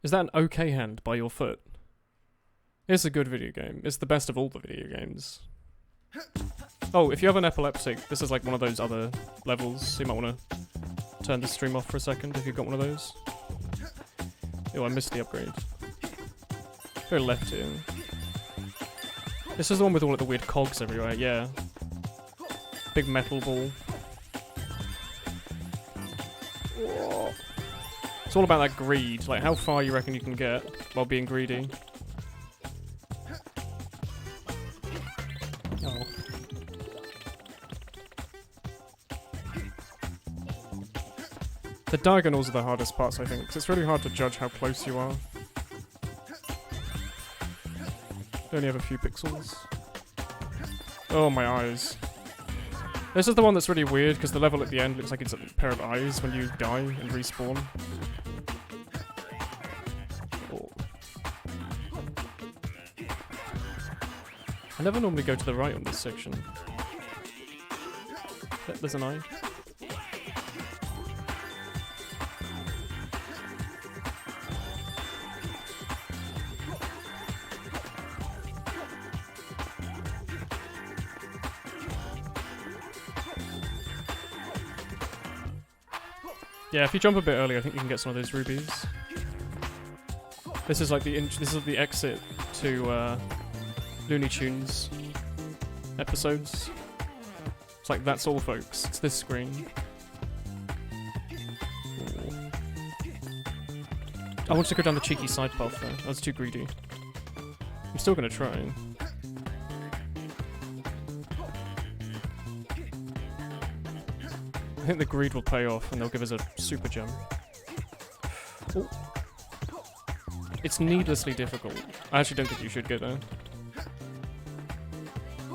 Is that an okay hand by your foot? It's a good video game. It's the best of all the video games. Oh, if you have an epileptic, this is like one of those other levels, so you might want to turn the stream off for a second if you've got one of those. Oh, I missed the upgrade. Go left here. This is the one with all of the weird cogs everywhere, yeah. Big metal ball. It's all about that greed, like how far you reckon you can get while being greedy. Oh. The diagonals are the hardest parts, I think, because it's really hard to judge how close you are. You only have a few pixels. Oh, my eyes. This is the one that's really weird, because the level at the end looks like it's a pair of eyes when you die and respawn. Oh. I never normally go to the right on this section. There's an eye. Yeah, if you jump a bit early, I think you can get some of those rubies. This is like the exit to Looney Tunes episodes. It's like that's all, folks. It's this screen. Ooh. I wanted to go down the cheeky side path there. I was too greedy. I'm still gonna try. I think the greed will pay off and they'll give us a super gem. Ooh. It's needlessly difficult. I actually don't think you should go there.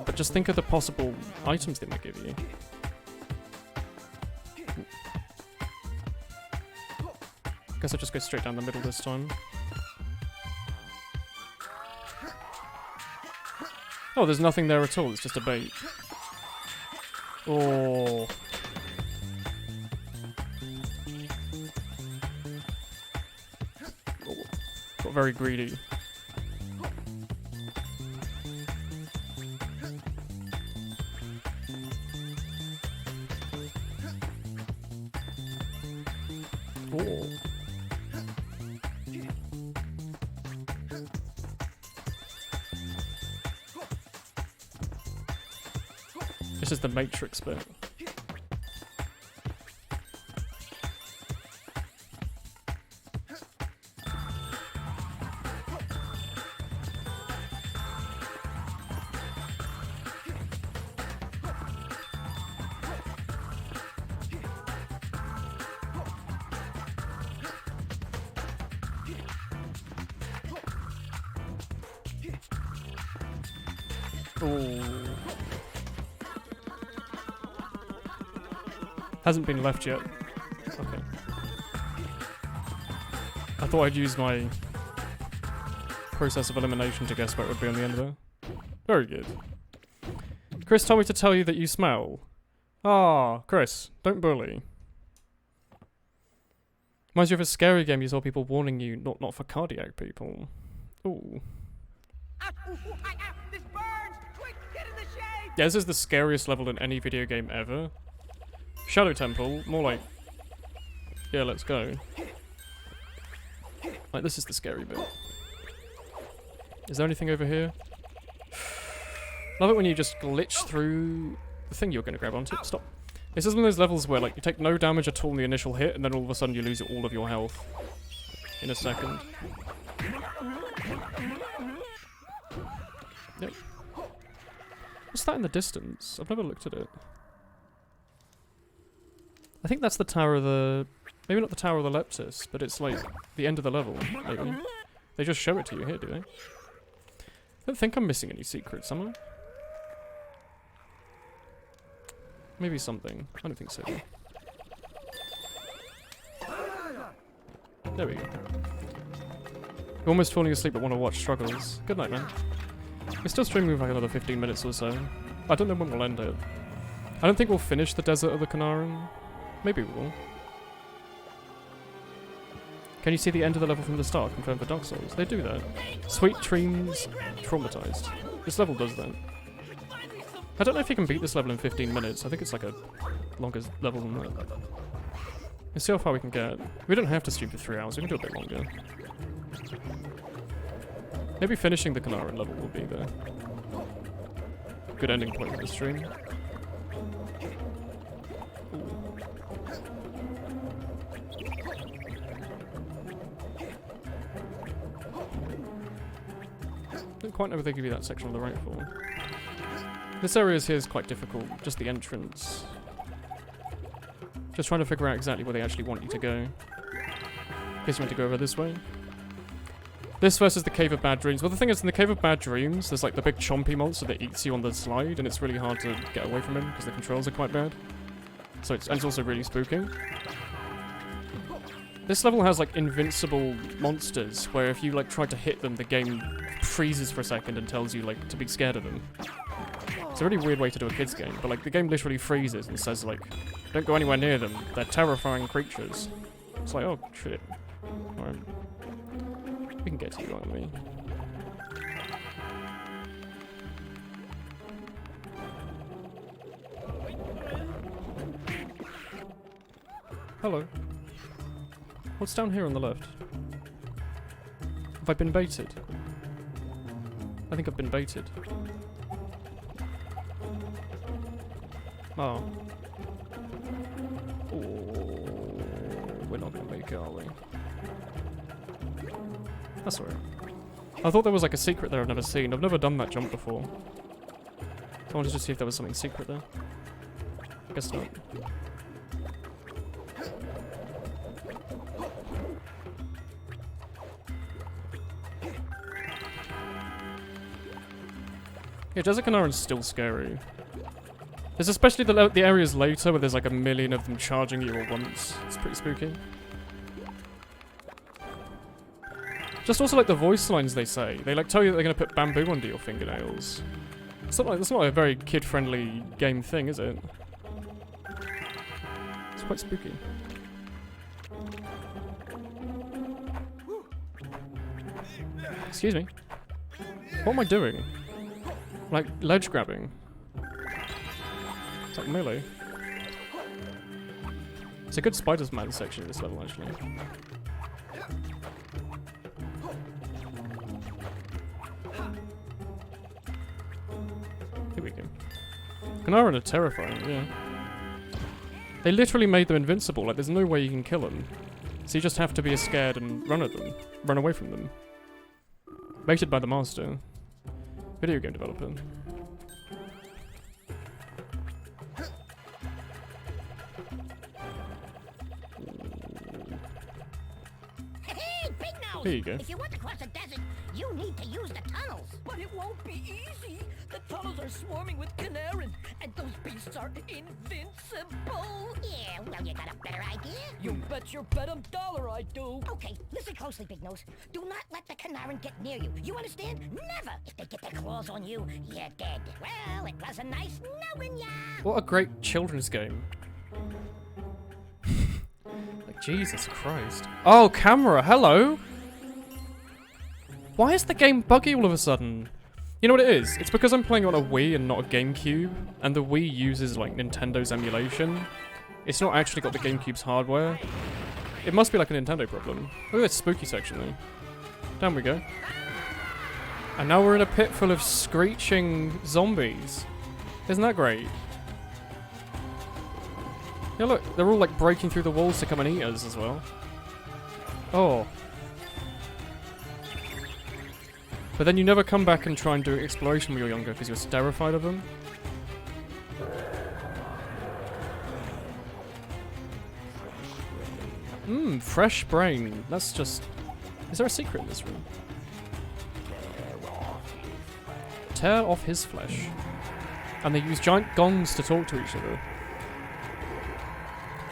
But just think of the possible items they might give you. Guess I'll just go straight down the middle this time. Oh, there's nothing there at all, it's just a bait. Oh. Got very greedy. Oh. This is the Matrix bit. Hasn't been left yet. Okay. I thought I'd use my process of elimination to guess where it would be on the end there. Very good. Chris told me to tell you that you smell. Ah, Chris, don't bully. Reminds you of a scary game you saw people warning you not for cardiac people. Ooh. This burns! Quick, get in the shade! Yeah, this is the scariest level in any video game ever. Shadow Temple, more like... Yeah, let's go. Like, this is the scary bit. Is there anything over here? Love it when you just glitch through the thing you're going to grab onto. Stop. This is one of those levels where, like, you take no damage at all in the initial hit, and then all of a sudden you lose all of your health. In a second. Yep. What's that in the distance? I've never looked at it. I think that's the Tower of the... Maybe not the Tower of the Leptis, but it's like the end of the level, maybe. They just show it to you here, do they? I don't think I'm missing any secrets, am I? Maybe something. I don't think so. There we go. You're almost falling asleep but want to watch struggles. Good night, man. We're still streaming for like another 15 minutes or so. I don't know when we'll end it. I don't think we'll finish the desert of the Knaaren. Maybe we will. Can you see the end of the level from the start? Confirmed for Dark Souls. They do that. Sweet Dreams Traumatized. This level does that. I don't know if you can beat this level in 15 minutes. I think it's like a longer level than that. Let's see how far we can get. We don't have to stream for 3 hours. We can do a bit longer. Maybe finishing the Knaaren level will be the good ending point of the stream. Don't quite know what they give you that section on the right for. This area here is quite difficult, just the entrance. Just trying to figure out exactly where they actually want you to go. In case you want to go over this way. This versus the Cave of Bad Dreams. Well, the thing is, in the Cave of Bad Dreams, there's like the big chompy monster that eats you on the slide, and it's really hard to get away from him because the controls are quite bad. So it's also really spooky. This level has like invincible monsters, where if you like try to hit them, the game freezes for a second and tells you like to be scared of them. It's a really weird way to do a kids game, but like the game literally freezes and says like, don't go anywhere near them, they're terrifying creatures. It's like, oh shit. Alright. We can get to you, aren't we? Hello. What's down here on the left? Have I been baited? I think I've been baited. Oh. Oh, we're not gonna make it, are we? That's alright. I thought there was like a secret there I've never seen. I've never done that jump before. So I wanted to see if there was something secret there. Guess not. Yeah, Jessica Knaaren's still scary. There's especially the areas later where there's like a million of them charging you at once. It's pretty spooky. Just also like the voice lines they say. They like tell you that they're gonna put bamboo under your fingernails. It's not like, that's not a very kid-friendly game thing, is it? It's quite spooky. Excuse me. What am I doing? Like ledge grabbing. It's like melee. It's a good Spider-Man section in this level, actually. Here we go. Knaaren are terrifying, yeah. They literally made them invincible, like there's no way you can kill them. So you just have to be scared and run at them. Run away from them. Mated by the master. Video game developer. Hey, Big Nose! Here you go. If you want to cross the desert, you need to use the tunnels. But it won't be easy. The tunnels are swarming with Knaaren, and those beasts are invincible. Yeah, well, you got a better idea? You bet your bottom dollar I do. Okay, listen closely, Big Nose. Do not let the Knaaren get near you. You understand? Never! If they get their claws on you, you're dead. Well, it was a nice knowing ya! What a great children's game. Like, Jesus Christ. Oh, camera, hello! Why is the game buggy all of a sudden? You know what it is? It's because I'm playing on a Wii and not a GameCube, and the Wii uses, like, Nintendo's emulation. It's not actually got the GameCube's hardware. It must be like a Nintendo problem. Look at this spooky section, though. Down we go. And now we're in a pit full of screeching zombies. Isn't that great? Yeah, look, they're all, like, breaking through the walls to come and eat us as well. Oh. But then you never come back and try and do exploration when you're younger because you're terrified of them. Mmm, fresh brain. That's just... Is there a secret in this room? Tear off his flesh. And they use giant gongs to talk to each other.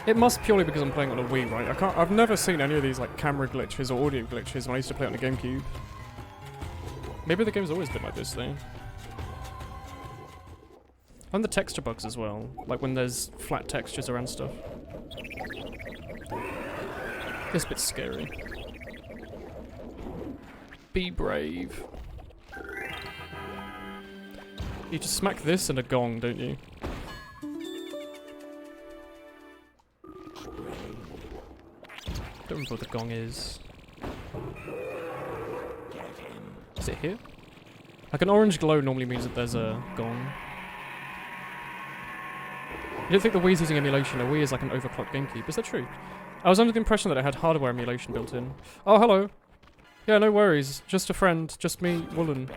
It must purely because I'm playing on a Wii, right? I've never seen any of these like camera glitches or audio glitches when I used to play on the GameCube. Maybe the game's always been like this, though. And the texture bugs as well, like when there's flat textures around stuff. This bit's scary. Be brave. You just smack this and a gong, don't you? Don't remember what the gong is. Is it here? Like an orange glow normally means that there's a gong. You don't think the Wii's using emulation? A Wii is like an overclocked GameCube. Is that true? I was under the impression that it had hardware emulation built in. Oh, hello. Yeah, no worries. Just a friend. Just me, Woolen.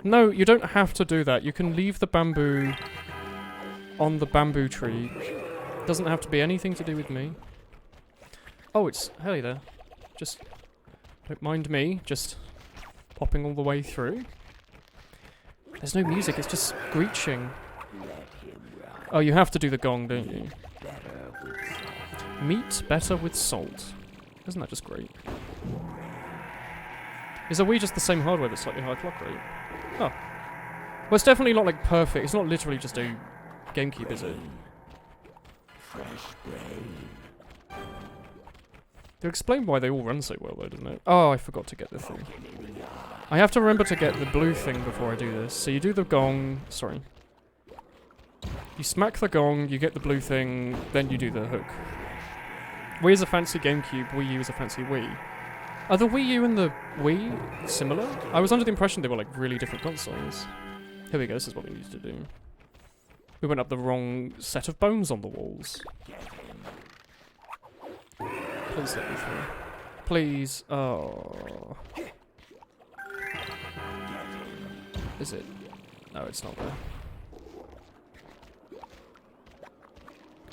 No, you don't have to do that. You can leave the bamboo on the bamboo tree. Doesn't have to be anything to do with me. Oh, it's... Hey there. Just... Don't mind me. Just popping all the way through. There's no music. It's just screeching. Oh, you have to do the gong, don't you? Meat better with salt. Isn't that just great? Is a Wii just the same hardware but slightly higher clock rate? Oh. Well, it's definitely not like perfect. It's not literally just a GameCube, is it? To explain why they all run so well though, doesn't it? Oh, I forgot to get the thing. I have to remember to get the blue thing before I do this. So you do the gong. Sorry. You smack the gong, you get the blue thing, then you do the hook. Wii is a fancy GameCube, Wii U is a fancy Wii. Are the Wii U and the Wii similar? I was under the impression they were like really different consoles. Here we go, this is what we need to do. We went up the wrong set of bones on the walls. Please let me through. Please. Oh. Is it? No, it's not there.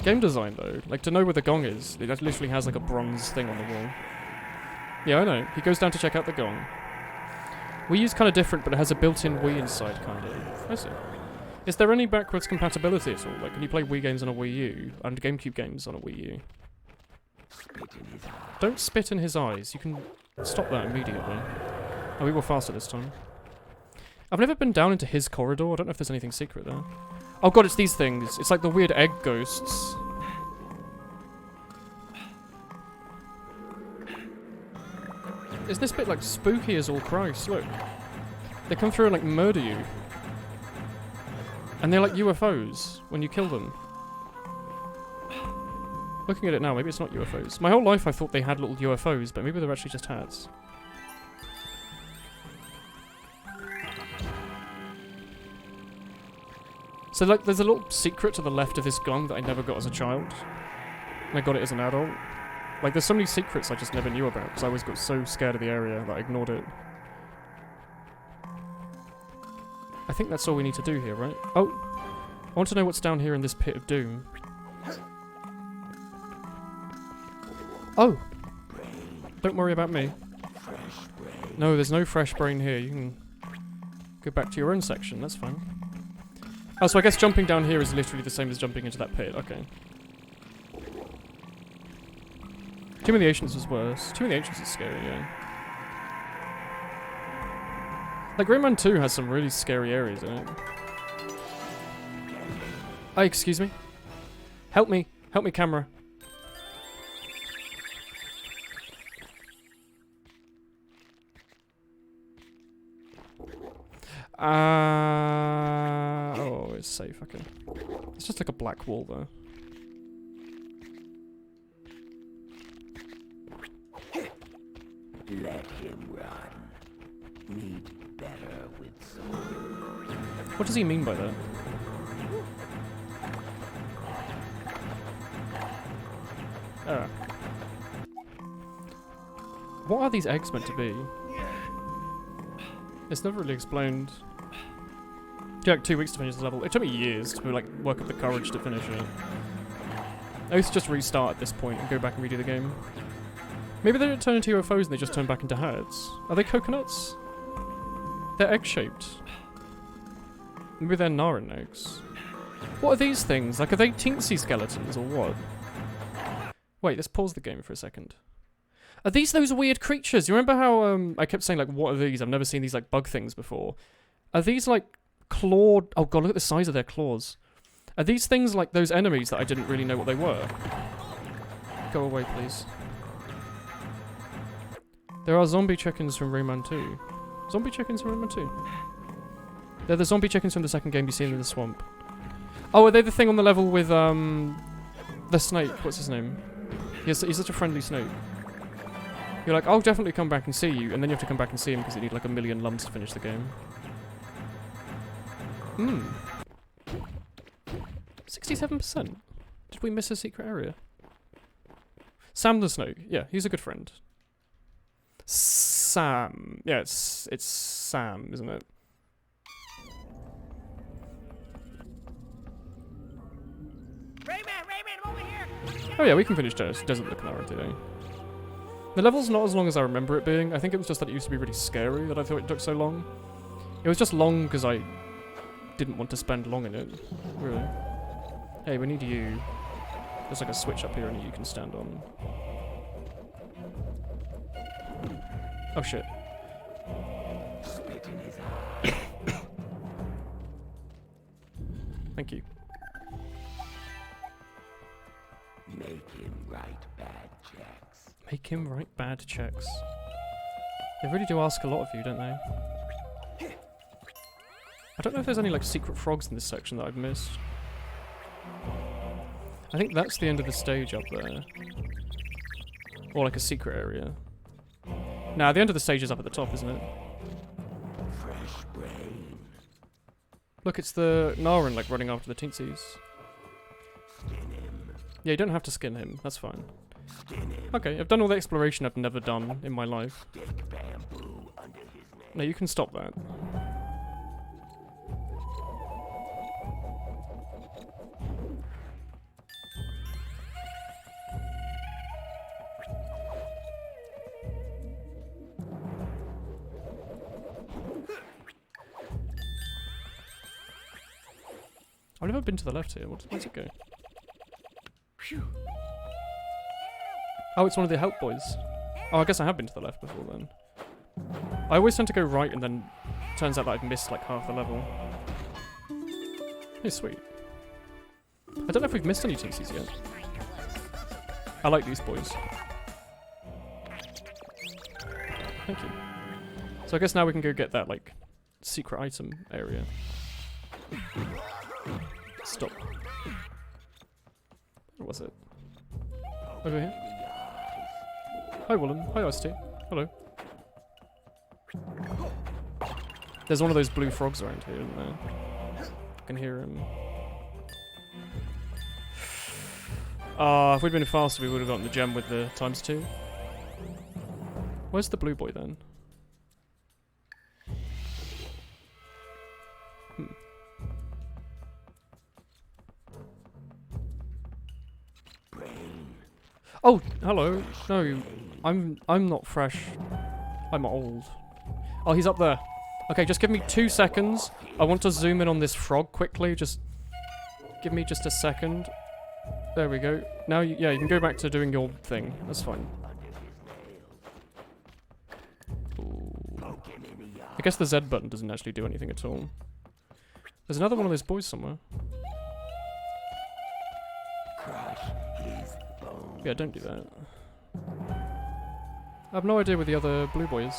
Game design though, like to know where the gong is, it literally has like a bronze thing on the wall. Yeah, I know. He goes down to check out the gong. Wii U's kind of different, but it has a built-in Wii inside, kind of. I see. Is there any backwards compatibility at all? Like, can you play Wii games on a Wii U and GameCube games on a Wii U? Don't spit in his eyes. You can stop that immediately. Oh, we were faster this time. I've never been down into his corridor. I don't know if there's anything secret there. Oh god, it's these things. It's like the weird egg ghosts. Is this bit like spooky as all Christ? Look. They come through and like murder you. And they're like UFOs when you kill them. Looking at it now, maybe it's not UFOs. My whole life I thought they had little UFOs, but maybe they're actually just hats. So like, there's a little secret to the left of this gong that I never got as a child. And I got it as an adult. Like, there's so many secrets I just never knew about, because I always got so scared of the area that I ignored it. I think that's all we need to do here, right? Oh! I want to know what's down here in this pit of doom. Oh! Don't worry about me. No, there's no fresh brain here. You can go back to your own section, that's fine. Oh, so I guess jumping down here is literally the same as jumping into that pit, okay. Too Many Ancients was worse. Too Many Ancients is scary, yeah. Like, Rayman 2 has some really scary areas in it. Hey, excuse me. Help me. Help me, camera. Oh, it's safe, okay. It's just like a black wall, though. Let him run. Need better with soul. What does he mean by that? Ah. What are these eggs meant to be? It's never really explained. It took like 2 weeks to finish the level. It took me years to like work up the courage to finish it. I used to just restart at this point and go back and redo the game. Maybe they don't turn into UFOs and they just turn back into heads. Are they coconuts? They're egg-shaped. Maybe they're Knaaren eggs. What are these things? Like, are they teensy skeletons or what? Wait, let's pause the game for a second. Are these those weird creatures? You remember how I kept saying, like, what are these? I've never seen these, like, bug things before. Are these, like, clawed... Oh god, look at the size of their claws. Are these things like those enemies that I didn't really know what they were? Go away, please. There are zombie chickens from Rayman 2. Zombie chickens from Rayman 2? They're the zombie chickens from the second game you seen in the swamp. Oh, are they the thing on the level with, the snake? What's his name? He's such a friendly snake. You're like, I'll definitely come back and see you, and then you have to come back and see him because you need like 1,000,000 lumps to finish the game. 67%. Did we miss a secret area? Sam the snake. Yeah, he's a good friend. Sam. Yeah, it's Sam, isn't it? Rayman, over here! Oh yeah, we can finish Desert the Knaaren today. The level's not as long as I remember it being. I think it was just that it used to be really scary that I thought it took so long. It was just long because I didn't want to spend long in it. Really. Hey, we need you. There's like a switch up here and you can stand on. Oh shit. Thank you. Make him write bad checks. Make him write bad checks. They really do ask a lot of you, don't they? I don't know if there's any like secret frogs in this section that I've missed. I think that's the end of the stage up there. Or like a secret area. Nah, the end of the stage is up at the top, isn't it? Fresh brain. Look, it's the Knaaren like running after the teensies. Skin him. Yeah, you don't have to skin him, that's fine. Skin him. Okay, I've done all the exploration I've never done in my life. Stick bamboo under his neck. No, you can stop that. I've never been to the left here. Where's it go? Oh, it's one of the help boys. Oh, I guess I have been to the left before then. I always tend to go right and then turns out that I've missed like half the level. Hey, sweet. I don't know if we've missed any TCs yet. I like these boys. Thank you. So I guess now we can go get that like secret item area. Stop. What was it? Over here. Hi, Woolen. Hi, Ice Tea. Hello. There's one of those blue frogs around here, isn't there? I can hear him. If we'd been faster, we would have gotten the gem with the ×2. Where's the blue boy then? Oh, hello. No, I'm not fresh. I'm old. Oh, he's up there. Okay, just give me 2 seconds. I want to zoom in on this frog quickly. Just give me just a second. There we go. Now, yeah, you can go back to doing your thing. That's fine. Ooh. I guess the Z button doesn't actually do anything at all. There's another one of those boys somewhere. Yeah, don't do that. I have no idea where the other blue boy is.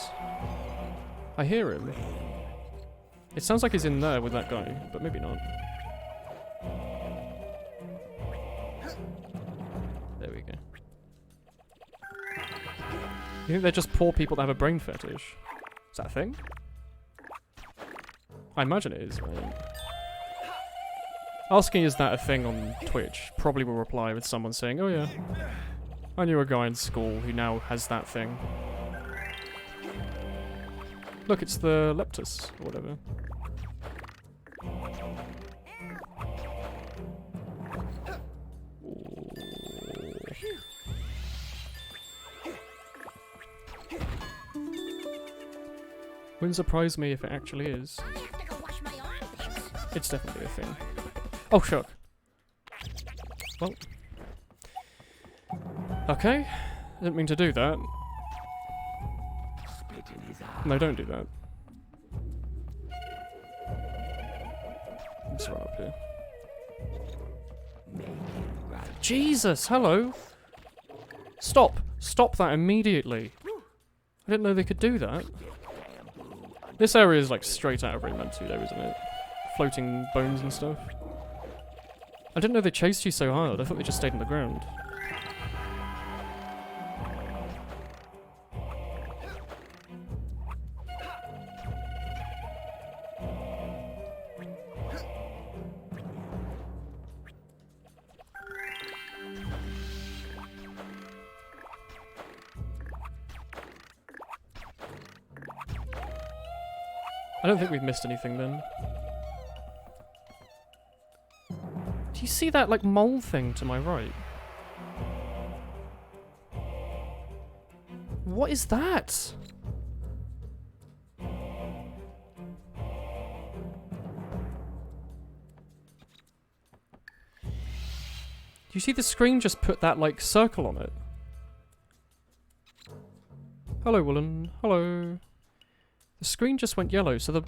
I hear him. It sounds like he's in there with that guy, but maybe not. There we go. You think they're just poor people that have a brain fetish? Is that a thing? I imagine it is, right? Asking is that a thing on Twitch probably will reply with someone saying, oh yeah, I knew a guy in school who now has that thing. Look, it's the Leptus, or whatever. Wouldn't surprise me if it actually is. It's definitely a thing. Oh, shuck. Well. Okay. Didn't mean to do that. No, don't do that. It's right up here. Jesus, hello! Stop! Stop that immediately! I didn't know they could do that. This area is like straight out of Rayman 2 though, isn't it? Floating bones and stuff. I didn't know they chased you so hard. I thought they just stayed on the ground. I don't think we've missed anything then. Do you see that, like, mole thing to my right? What is that? Do you see the screen just put that, like, circle on it? Hello, Woolen. Hello. The screen just went yellow, so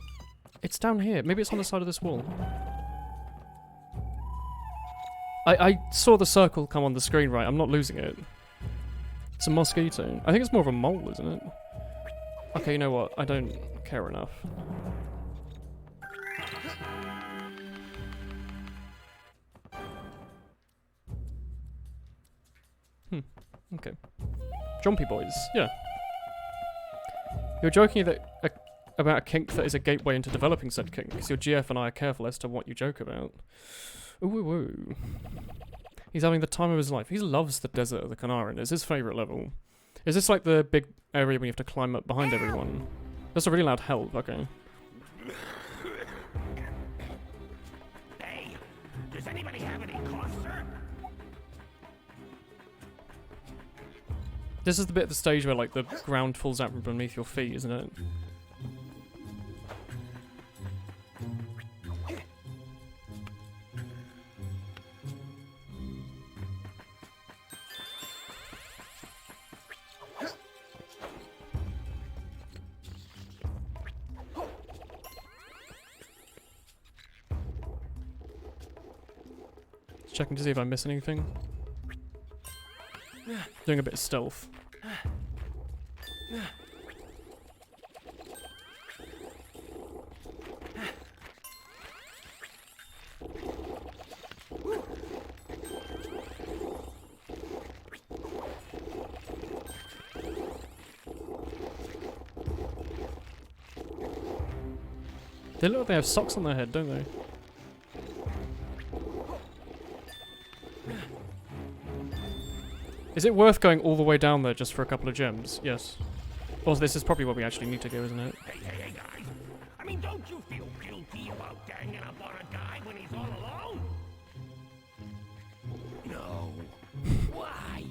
it's down here. Maybe it's on the side of this wall. I saw the circle come on the screen, right? I'm not losing it. It's a mosquito. I think it's more of a mole, isn't it? Okay, you know what? I don't care enough. Okay. Jumpy boys, yeah. You're joking about a kink that is a gateway into developing said kink, because your GF and I are careful as to what you joke about. Ooh, ooh, ooh. He's having the time of his life. He loves the desert of the Knaaren. It's his favourite level. Is this like the big area when you have to climb up behind everyone? That's a really loud help, okay. Hey, does anybody have any cough, sir? This is the bit of the stage where like the ground falls out from beneath your feet, isn't it? Checking to see if I miss anything. Doing a bit of stealth. They look like they have socks on their head, don't they? Is it worth going all the way down there just for a couple of gems? Yes. Well, this is probably where we actually need to go, isn't it? Hey, guys. I mean, don't you feel guilty about ganging up on a guy when he's all alone? No. Why?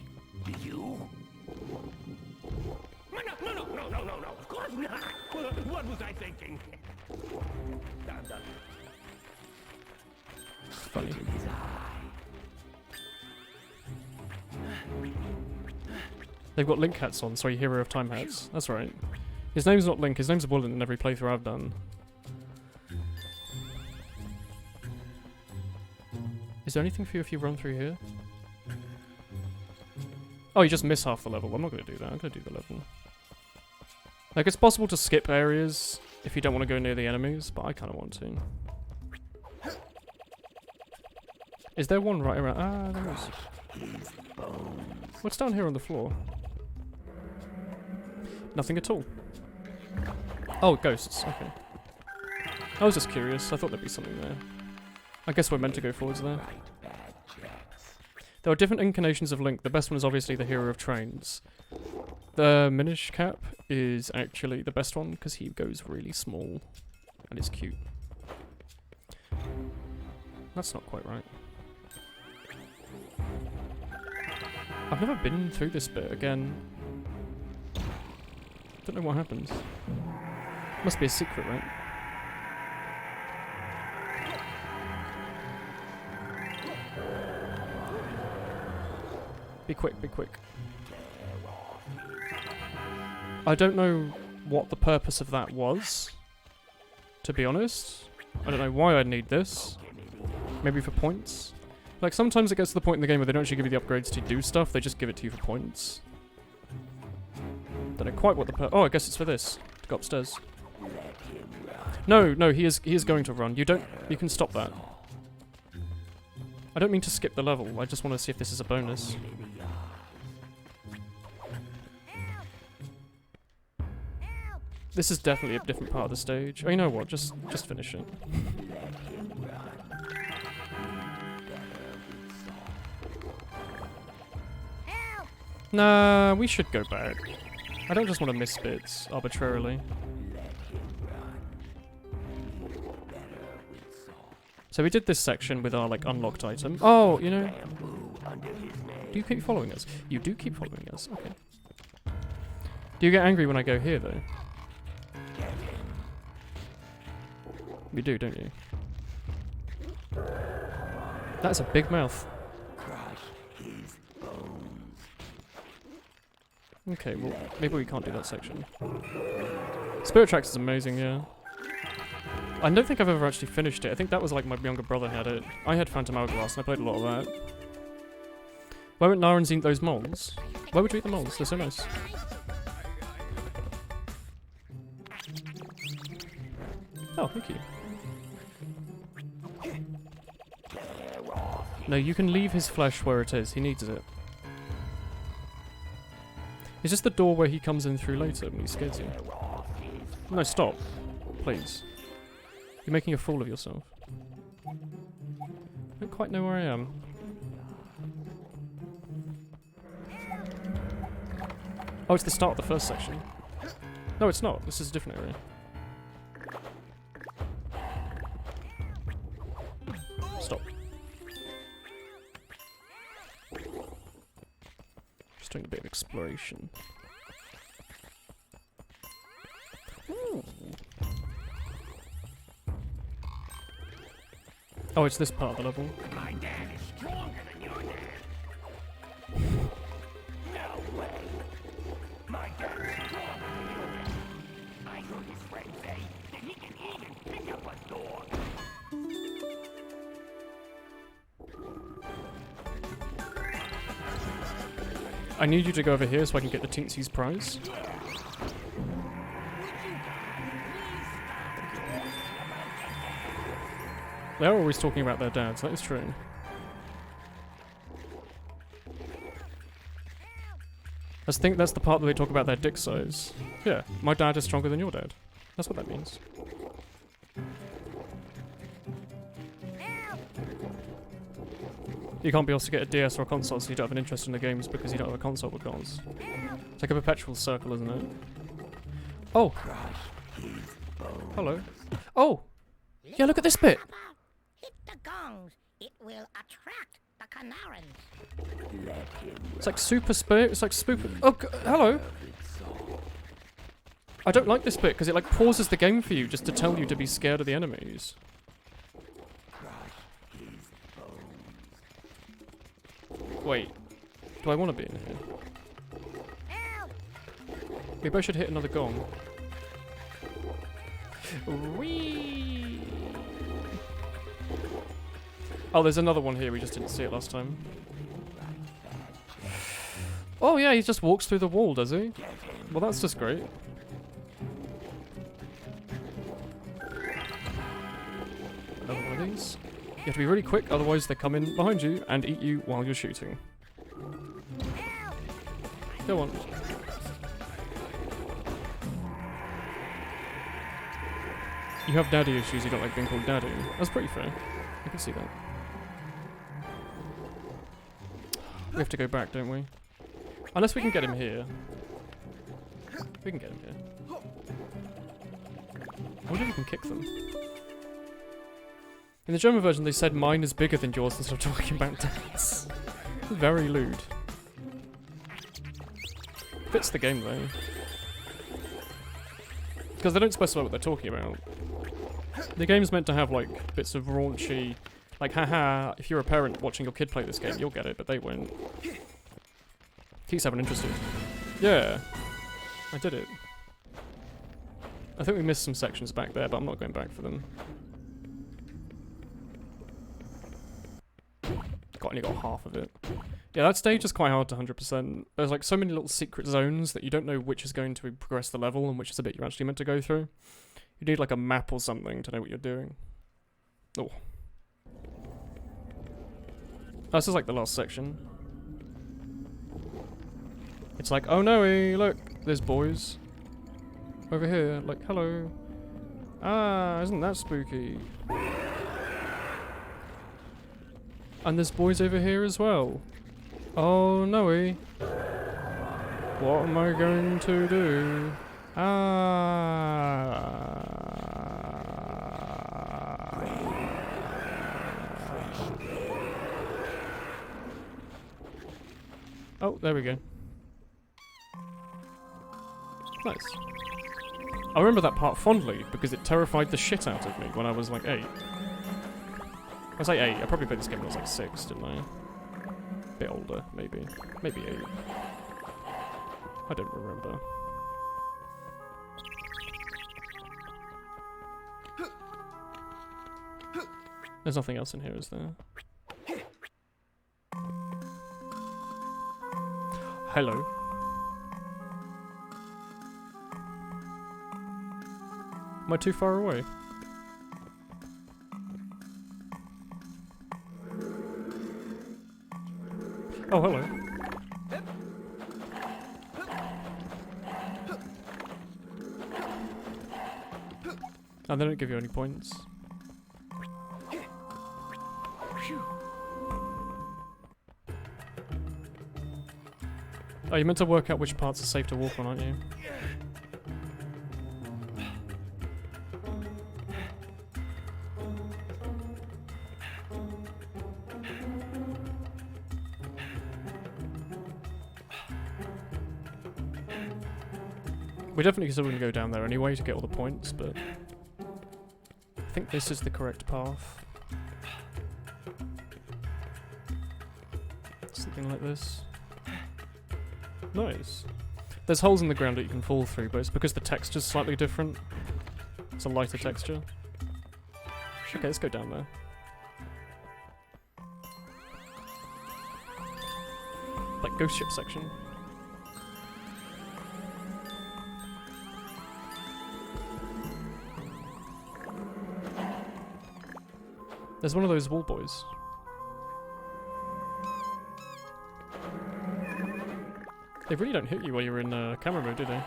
Do you? No. Of course not. What was I thinking? Funny. They've got Link hats on, sorry, Hero of Time hats. That's right. His name's not Link, his name's Woolen in every playthrough I've done. Is there anything for you if you run through here? Oh, you just miss half the level. I'm not going to do that. I'm going to do the level. Like, it's possible to skip areas if you don't want to go near the enemies, but I kind of want to. Is there one right around? Ah, there is. What's down here on the floor? Nothing at all. Oh, ghosts. Okay. I was just curious. I thought there'd be something there. I guess we're meant to go forwards there. There are different incarnations of Link. The best one is obviously the Hero of Trains. The Minish Cap is actually the best one because he goes really small and is cute. That's not quite right. I've never been through this bit again. Don't know what happens. Must be a secret, right? Be quick, be quick. I don't know what the purpose of that was, to be honest. I don't know why I'd need this. Maybe for points? Like, sometimes it gets to the point in the game where they don't actually give you the upgrades to do stuff, they just give it to you for points. Don't know quite what the oh, I guess it's for this. To go upstairs. No, he is going to run. You can stop that. I don't mean to skip the level, I just want to see if this is a bonus. This is definitely a different part of the stage. Oh, you know what? Just finish it. Nah, we should go back. I don't just want to miss bits arbitrarily. So we did this section with our, like, unlocked item. Oh, you know... Do you keep following us? You do keep following us, okay. Do you get angry when I go here, though? You do, don't you? That's a big mouth. Okay, well, maybe we can't do that section. Spirit Tracks is amazing, yeah. I don't think I've ever actually finished it. I think that was like my younger brother had it. I had Phantom Hourglass and I played a lot of that. Why won't Knaaren eat those moles? Why would you eat the moles? They're so nice. Oh, thank you. No, you can leave his flesh where it is. He needs it. Is this the door where he comes in through later when he scares you? No, stop. Please. You're making a fool of yourself. I don't quite know where I am. Oh, it's the start of the first section. No, it's not. This is a different area. Stop. Just doing a bit of exploration. Ooh. Oh, it's this part of the level. My dad is stronger than your dad. No way. My dad is stronger than your dad. I heard his friend say that he can even pick up a dog. I need you to go over here so I can get the Teensy's prize. They're always talking about their dads, that is true. I think that's the part where they talk about their dick size. Yeah, my dad is stronger than your dad. That's what that means. You can't be able to get a DS or a console, so you don't have an interest in the games because you don't have a console with cons. It's like a perpetual circle, isn't it? Oh! Hello. Oh! Yeah, look at this bit! Hit the gongs. It will attract the Knaarens. It's like super spirit. It's like super. Oh, hello. I don't like this bit because it like pauses the game for you just to tell you to be scared of the enemies. Wait, do I want to be in here? Maybe I should hit another gong. Whee! Oh, there's another one here. We just didn't see it last time. Oh yeah, he just walks through the wall, does he? Well, that's just great. Another one of these. You have to be really quick, otherwise they come in behind you and eat you while you're shooting. Go on. You have daddy issues, you don't like being called daddy. That's pretty fair. I can see that. We have to go back, don't we? Unless we can get him here. We can get him here. I wonder if we can kick them. In the German version, they said mine is bigger than yours instead of talking about dads. Very lewd. Fits the game though. Because they don't specify what they're talking about. The game's meant to have like bits of raunchy, like haha, if you're a parent watching your kid play this game, you'll get it, but they won't. Keeps having interested. Yeah, I did it. I think we missed some sections back there, but I'm not going back for them. Only got half of it. Yeah, that stage is quite hard to 100%. There's like so many little secret zones that you don't know which is going to progress the level and which is the bit you're actually meant to go through. You need like a map or something to know what you're doing. Oh. This is like the last section. It's like, oh no, look, there's boys. Over here, like, hello. Ah, isn't that spooky? And there's boys over here as well. Oh no, what am I going to do? Oh, there we go. Nice. I remember that part fondly because it terrified the shit out of me when I was like 8. I was like 8, I probably played this game when I was like 6, didn't I? Bit older, maybe. Maybe 8. I don't remember. There's nothing else in here, is there? Hello. Am I too far away? Oh, hello. And they don't give you any points. Oh, you're meant to work out which parts are safe to walk on, aren't you? We definitely still wouldn't go down there anyway to get all the points, but I think this is the correct path. Something like this. Nice. There's holes in the ground that you can fall through, but it's because the texture's slightly different. It's a lighter texture. Okay, let's go down there. Like ghost ship section. There's one of those wall boys. They really don't hit you while you're in camera mode, do they?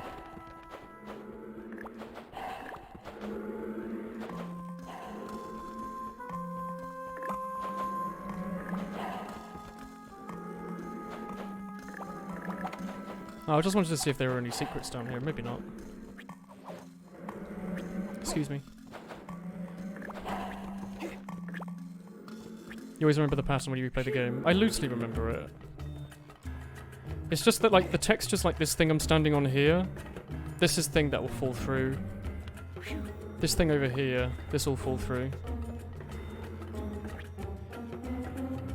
Oh, I just wanted to see if there were any secrets down here. Maybe not. Excuse me. You always remember the pattern when you replay the game. I loosely remember it. It's just that, like, the texture's like this thing I'm standing on here. This is thing that will fall through. This thing over here, this will fall through.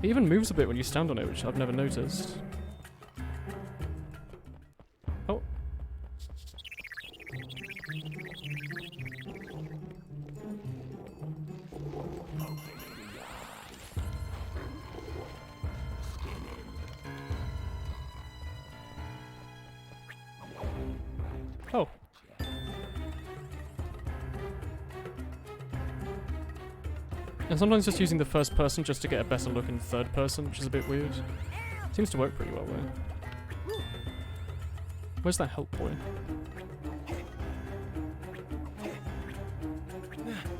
It even moves a bit when you stand on it, which I've never noticed. Oh. Oh. And sometimes just using the first person just to get a better look in third person, which is a bit weird. Seems to work pretty well though. Where's that help boy?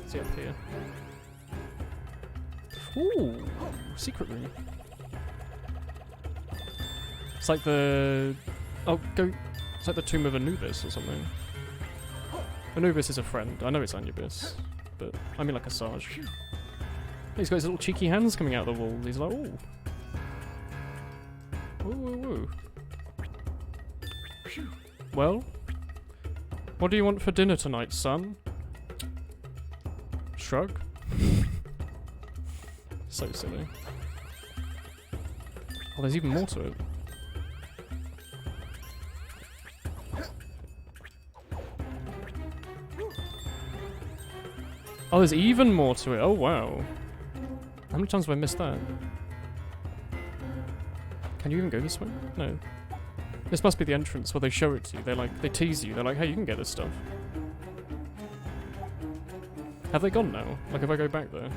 Is he up here? Ooh, secret room. It's like the... Oh, go... It's like the tomb of Anubis or something. Anubis is a friend. I know it's Anubis, but I mean like a Sarge. He's got his little cheeky hands coming out of the wall. He's like, ooh. Ooh, ooh, ooh. Well, what do you want for dinner tonight, son? Shrug. So silly. Oh, there's even more to it. Oh, there's even more to it. Oh, wow. How many times have I missed that? Can you even go this way? No. This must be the entrance where they show it to you. They tease you. They're like, hey, you can get this stuff. Have they gone now? Like, if I go back there?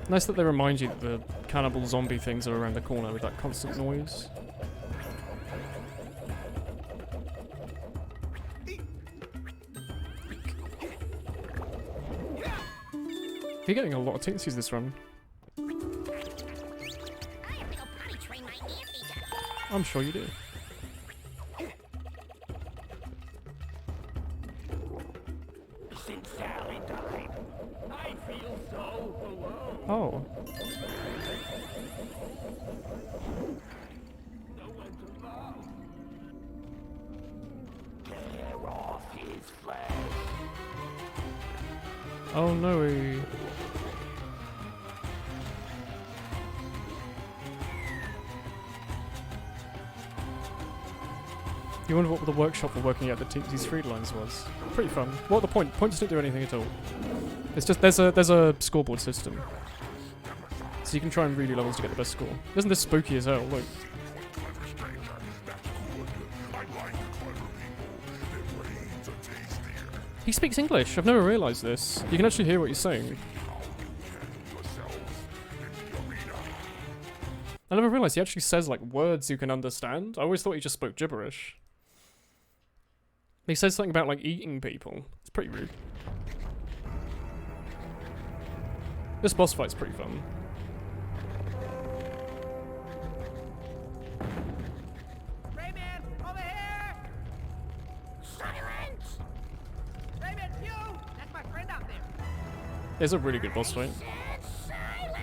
Nice that they remind you that the cannibal zombie things are around the corner with that constant noise. You're getting a lot of teensies this run. I have to go potty train my anteater. I'm sure you do. Since Sally died, I feel so alone. Oh. No one to love. Tear off his flesh. Oh no. You wonder what the workshop for working out the Teensy's Freed lines was. Pretty fun. What the point? Point doesn't do anything at all. It's just there's a scoreboard system. So you can try and redo levels to get the best score. Isn't this spooky as hell? Look. He speaks English. I've never realised this. You can actually hear what he's saying. I never realised he actually says like words you can understand. I always thought he just spoke gibberish. He says something about like eating people. It's pretty rude. This boss fight's pretty fun. Rayman, over here! Silence! Rayman, you! That's my friend out there. It's a really good boss fight. Silence!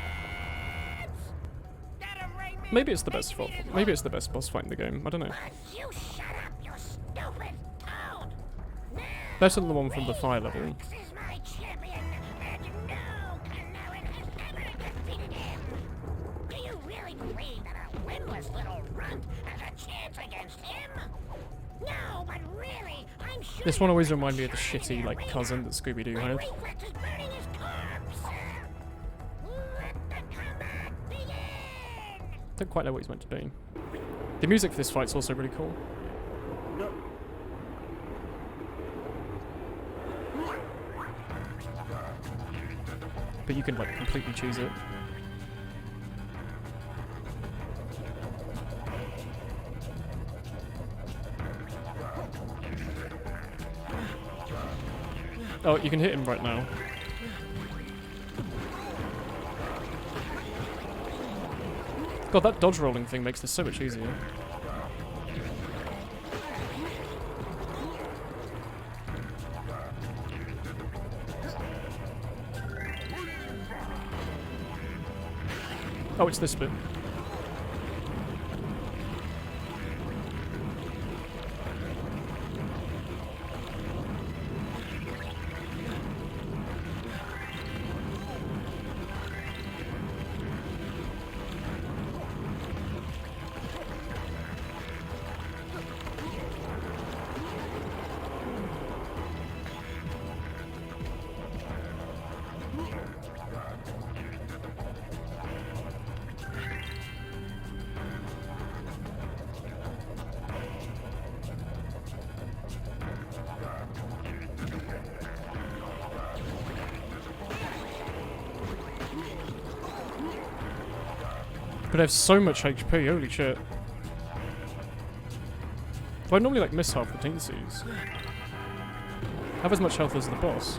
Get him, Rayman! Maybe it's the best fight. Maybe it's the best boss fight in the game. I don't know. But you shut up, you stupid toad! Now, Better than the one from the fire level. Rex is my champion, and no Knaaren has ever defeated him! Do you really believe that a limbless little runt has a chance against him? No, but really, I'm sure This one always reminds me of the shitty like cousin that Scooby-Doo had. Rex is burning his corpse! Let the combat begin! Don't quite know what he's meant to be. The music for this fight's also really cool. But you can like completely choose it. Oh, you can hit him right now. God, that dodge rolling thing makes this so much easier. Oh, it's this bit. But I have so much HP, holy shit. Do I normally like miss half the teensies? Have as much health as the boss.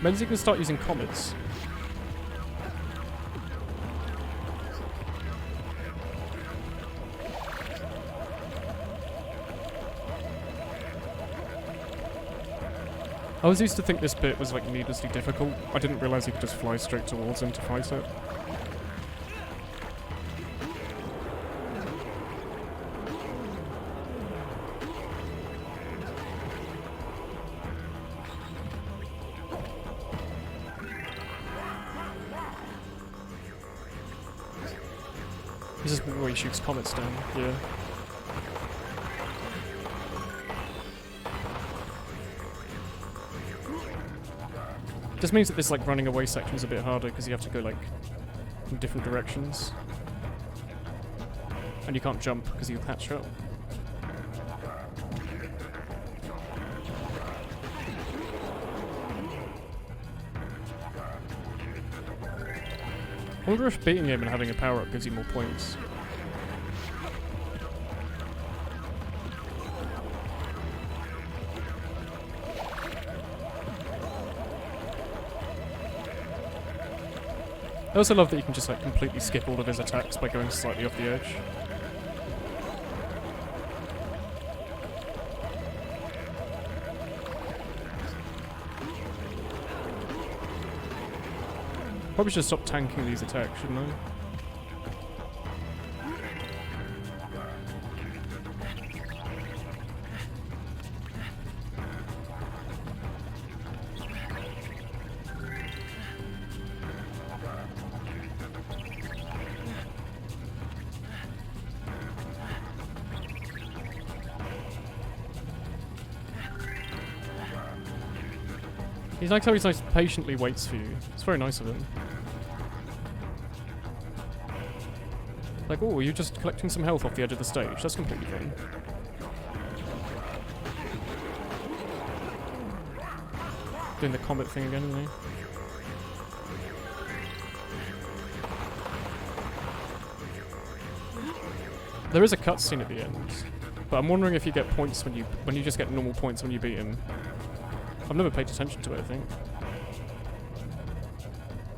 Means you can start using comets. I was used to think this bit was like needlessly difficult. I didn't realise you could just fly straight towards him to fight it. This is where he shoots comets down, yeah. This means that this like running away section is a bit harder because you have to go like in different directions. And you can't jump because you catch up. I wonder if beating him and having a power-up gives you more points. I also love that you can just like completely skip all of his attacks by going slightly off the edge. Probably should stop tanking these attacks, shouldn't I? He's like how he's like patiently waits for you. It's very nice of him. Like, oh, you're just collecting some health off the edge of the stage. That's completely fine. Doing the comet thing again, isn't he? There is a cutscene at the end, but I'm wondering if you get points when you just get normal points when you beat him. I've never paid attention to it, I think.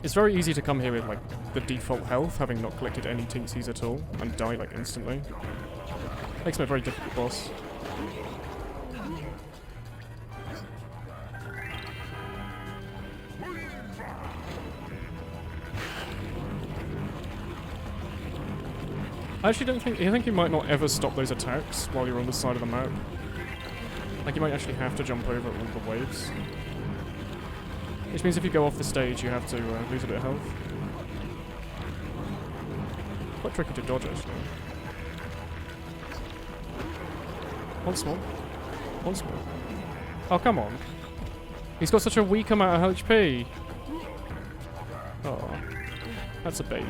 It's very easy to come here with like the default health, having not collected any teensies at all, and die like instantly. Makes him a very difficult boss. I actually don't think... I think you might not ever stop those attacks while you're on the side of the map. Like, you might actually have to jump over all the waves. Which means if you go off the stage, you have to lose a bit of health. Quite tricky to dodge, actually. Once more. Once more. Oh, come on. He's got such a weak amount of HP. Oh. That's a bait.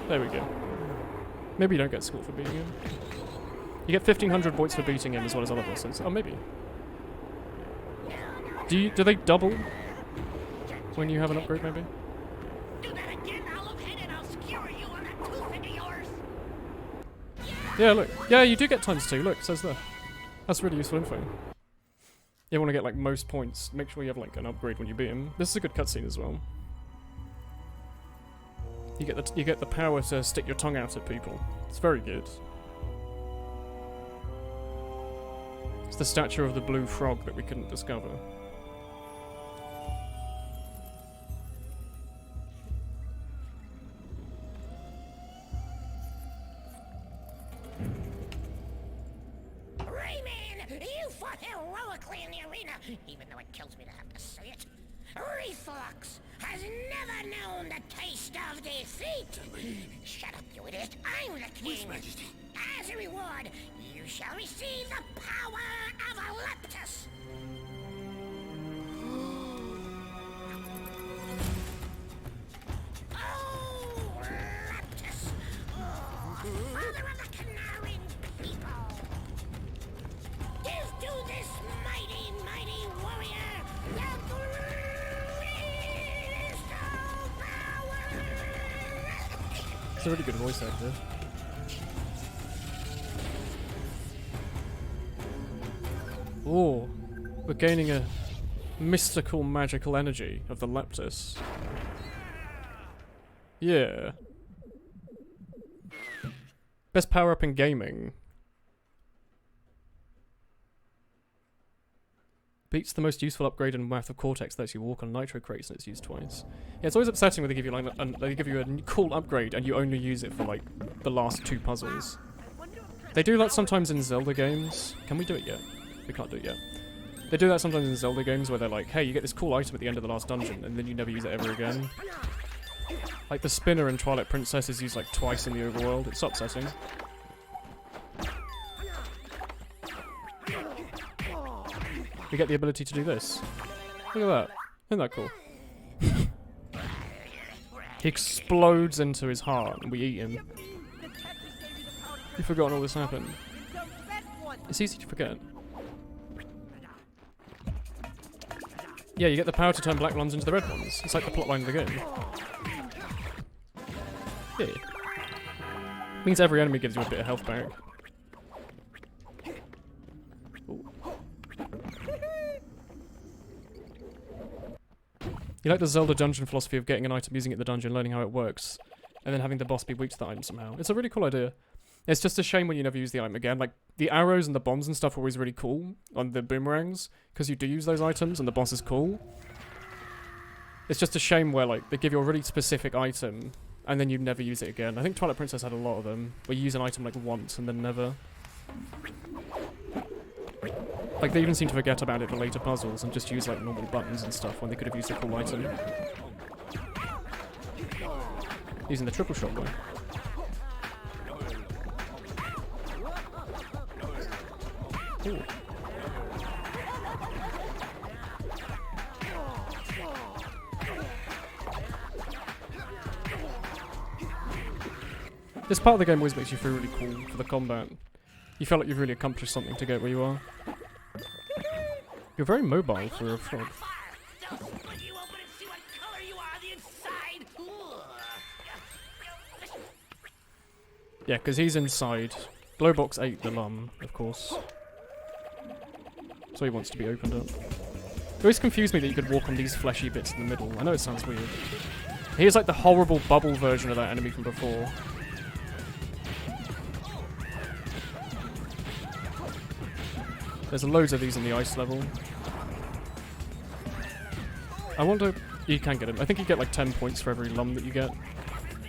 There we go. Maybe you don't get scored for beating him. You get 1500 points for beating him as well as other bosses. Oh, maybe. Do they double when you have an upgrade, maybe? Do that again, Olive Head, and I'll skewer you on that tooth into yours. Yeah, look. Yeah, you do get ×2. Look, it says there. That's really useful info. You want to get like most points. Make sure you have like an upgrade when you beat him. This is a good cutscene as well. You get the power to stick your tongue out at people. It's very good. It's the statue of the blue frog that we couldn't discover. Rayman, you fought heroically in the arena, even though it kills me to have to say it. Reflux has never known the taste of defeat. Shut up, you idiot. I'm the king. As a reward, you shall receive the power of Aleptus. Oh, Aleptus. Oh, father of the Knaaren people. Give to this mighty, mighty warrior the greatest of power. It's a really good voice actor. Oh, we're gaining a mystical, magical energy of the Leptis. Yeah. Best power up in gaming. Beats the most useful upgrade in Wrath of Cortex that lets you walk on nitro crates and it's used twice. Yeah, it's always upsetting when they give you like they give you a cool upgrade and you only use it for like the last 2 puzzles. They do that sometimes in Zelda games. Can we do it yet? We can't do it yet. They do that sometimes in Zelda games where they're like, hey, you get this cool item at the end of the last dungeon and then you never use it ever again. Like the spinner in Twilight Princess is used like twice in the overworld. It's upsetting. We get the ability to do this. Look at that. Isn't that cool? He explodes into his heart and we eat him. You've forgotten all this happened. It's easy to forget. Yeah, you get the power to turn black ones into the red ones. It's like the plotline of the game. Yeah. Means every enemy gives you a bit of health back. Ooh. You like the Zelda dungeon philosophy of getting an item, using it in the dungeon, learning how it works, and then having the boss be weak to the item somehow. It's a really cool idea. It's just a shame when you never use the item again. Like, the arrows and the bombs and stuff are always really cool on the boomerangs, because you do use those items and the boss is cool. It's just a shame where, like, they give you a really specific item, and then you never use it again. I think Twilight Princess had a lot of them, where you use an item, like, once and then never. Like, they even seem to forget about it for later puzzles and just use, like, normal buttons and stuff when they could have used a cool item. Using the triple shot, though. Ooh. This part of the game always makes you feel really cool for the combat. You feel like you've really accomplished something to get where you are. You're very mobile for a frog. Yeah, because he's inside. Glowbox ate the lum, of course. So he wants to be opened up. It always confused me that you could walk on these fleshy bits in the middle. I know it sounds weird. Here's like the horrible bubble version of that enemy from before. There's loads of these in the ice level. I wonder... You can get him. I think you get like 10 points for every lum that you get.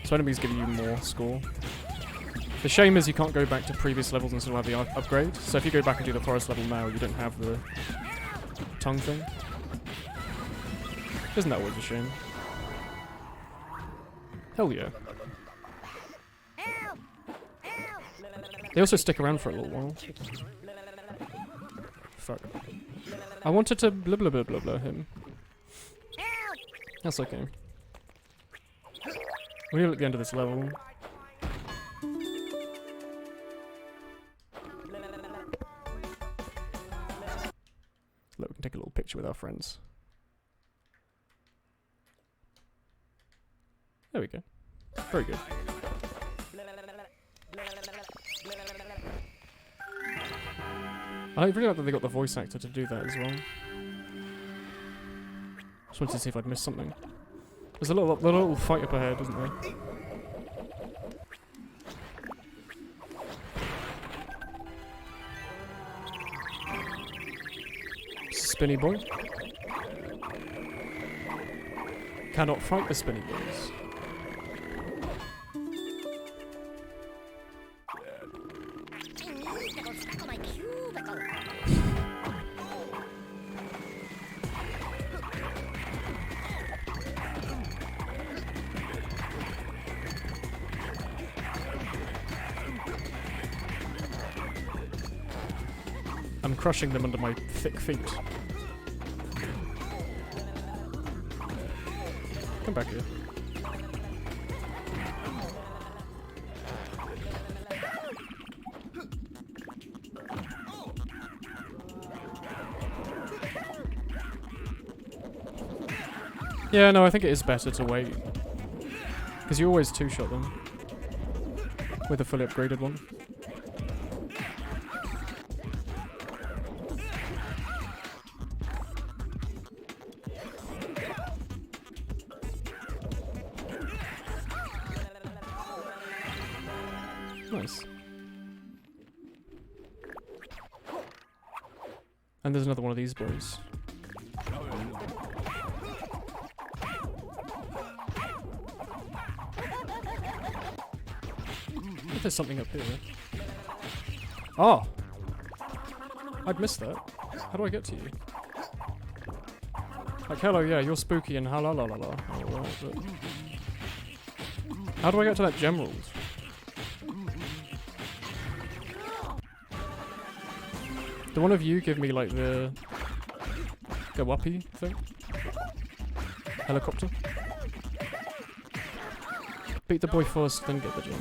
So enemies give you more score. The shame is you can't go back to previous levels and still have the upgrade. So if you go back and do the forest level now, you don't have the tongue thing. Isn't that always a shame? Hell yeah. They also stick around for a little while. Fuck. I wanted to blah blah blah blah blah him. That's okay. We're at the end of this level. Look, we can take a little picture with our friends. There we go. Very good. I really like that they got the voice actor to do that as well. Just wanted to see if I'd missed something. There's a little fight up ahead, isn't there? Spinny boy. Cannot fight the spinny boys. I'm crushing them under my thick feet. Come back here. Yeah, no, I think it is better to wait. Because you always two-shot them. With a fully upgraded one. Nice. And there's another one of these boys. If there's something up here. Oh! I'd missed that. How do I get to you? Like, hello, yeah, you're spooky and la la la la la. Alright, but... How do I get to that Gemerald? Do one of you give me, like, the... go-uppy thing? Helicopter? Beat the boy first, then get the gem.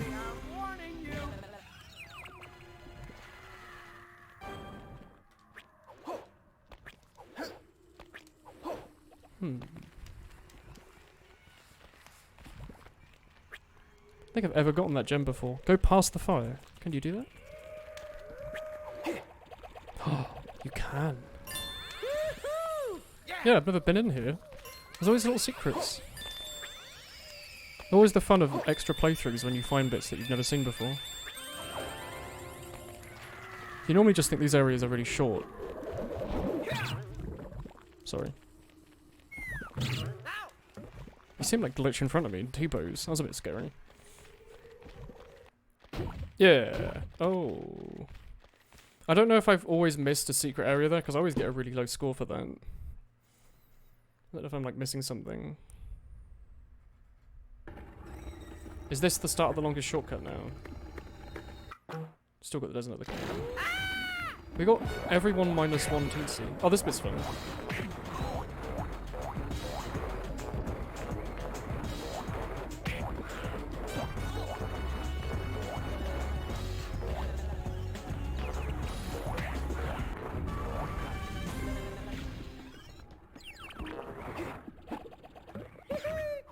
I don't think I've ever gotten that gem before. Go past the fire. Can you do that? Oh, you can. Yeah, I've never been in here. There's always little secrets. Always the fun of extra playthroughs when you find bits that you've never seen before. You normally just think these areas are really short. Sorry. You seem like glitch in front of me in T-pose. That was a bit scary. Yeah. Oh. I don't know if I've always missed a secret area there, because I always get a really low score for that. I don't know if I'm like missing something. Is this the start of the longest shortcut now? Still got the desert at the cave. We got everyone minus one teensy. Oh, this bit's fun.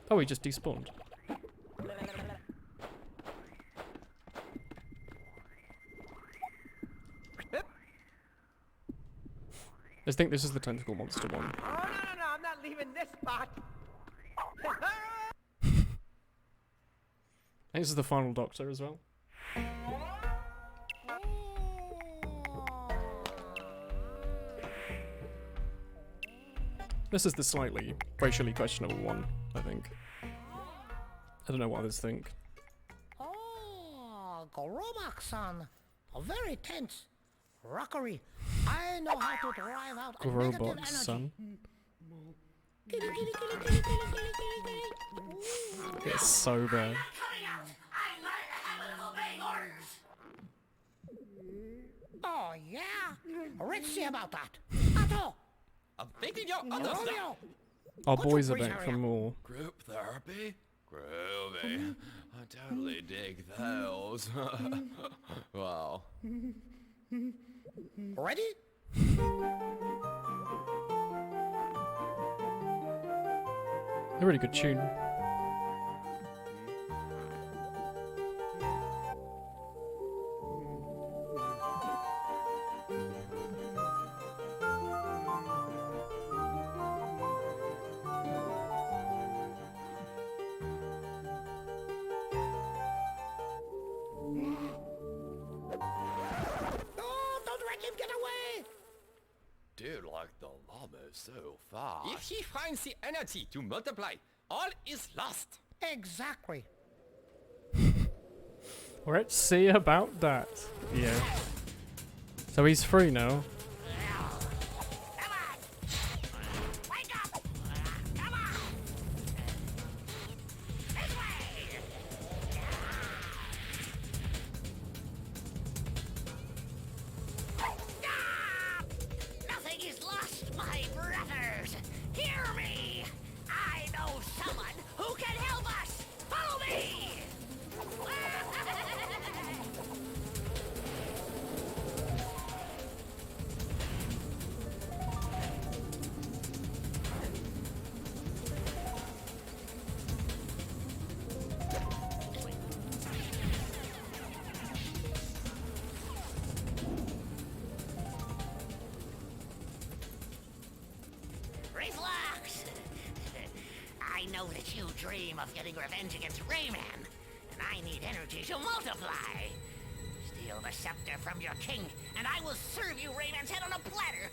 Oh, he just despawned. I think this is the tentacle monster one. Oh, no, I'm not leaving this spot. I think this is the final doctor as well. This is the slightly racially questionable one, I think. I don't know what others think. Oh, Gorobak-san. Very tense. Rockery. I know how to drive out negative Robot energy. son. Kitty, kitty, kitty, kitty, kitty, kitty, kitty. It's so bad. Coming out. I learned the habit of obeying orders. Oh, yeah? Let's see about that. Otto! I'm thinking your other stuff. Romeo! Our Put boys your are brace back area. for more. Group therapy? Groovy. I totally dig those. Wow. Ready? A really good tune. Oh, don't let him get away! Dude, like the llama is so fast. If he finds the energy to multiply, all is lost. Exactly. Let's see about that. Yeah. So he's free now. Come on! Wake up! Come on! This way! Ah! Nothing is lost, my brothers! Hear me! I know someone who can help us! Follow me! Relax! I know that you dream of getting revenge against Rayman, and I need energy to multiply. steal the scepter from your king, and I will serve you Rayman's head on a platter.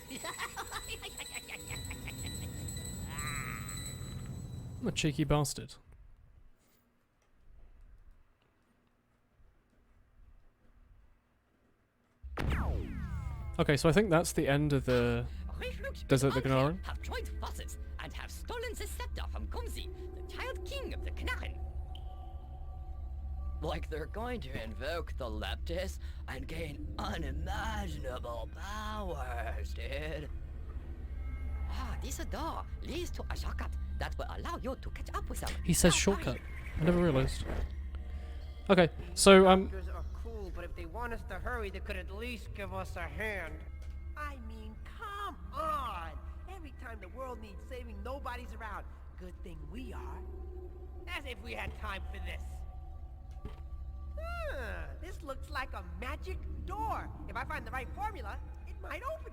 I'm a cheeky bastard. Okay, so I think that's the end of the Desert of the Knaaren. Have joined forces and have stolen the scepter from Gumzi, the child king of the Knaaren. Like they're going to invoke the Leptis and gain unimaginable powers, dude. Ah, this door leads to a shortcut that will allow you to catch up with them. He says shortcut. I never realised. Okay, so Doctors are cool, but if they want us to hurry, they could at least give us a hand. I mean, come on! Every time the world needs saving, nobody's around. Good thing we are. As if we had time for this. This looks like a magic door. If I find the right formula, it might open.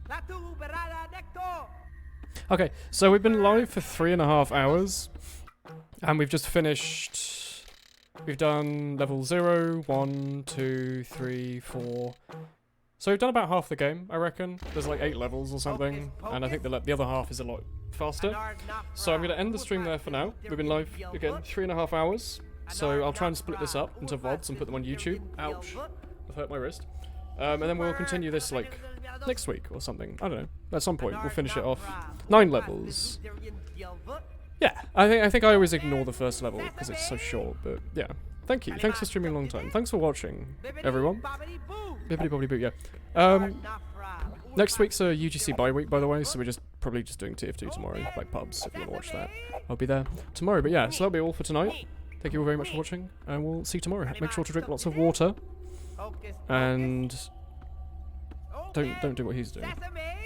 Latu berada necto. okay, so we've been live for 3.5 hours, and we've just finished. We've done level 0, 1, 2, 3, 4. So we've done about half the game, I reckon. There's like 8 levels or something, and I think the other half is a lot faster. So I'm going to end the stream there for now. We've been live, again, 3.5 hours. So I'll try and split this up into VODs and put them on YouTube. Ouch. I've hurt my wrist. And then we'll continue this, like, next week or something. I don't know. At some point, we'll finish it off. 9 levels. Yeah, I think I always ignore the first level because it's so short, but yeah. Thank you. Thanks for streaming a long time. Thanks for watching, everyone. Bibbidi bobbidi boo, yeah. Next week's a UGC bye week, by the way, so we're probably just doing TF2 tomorrow, like pubs, if you want to watch that. I'll be there tomorrow, but yeah, so that'll be all for tonight. Thank you all very much for watching, and we'll see you tomorrow. Make sure to drink lots of water, and don't do what he's doing. Sesame!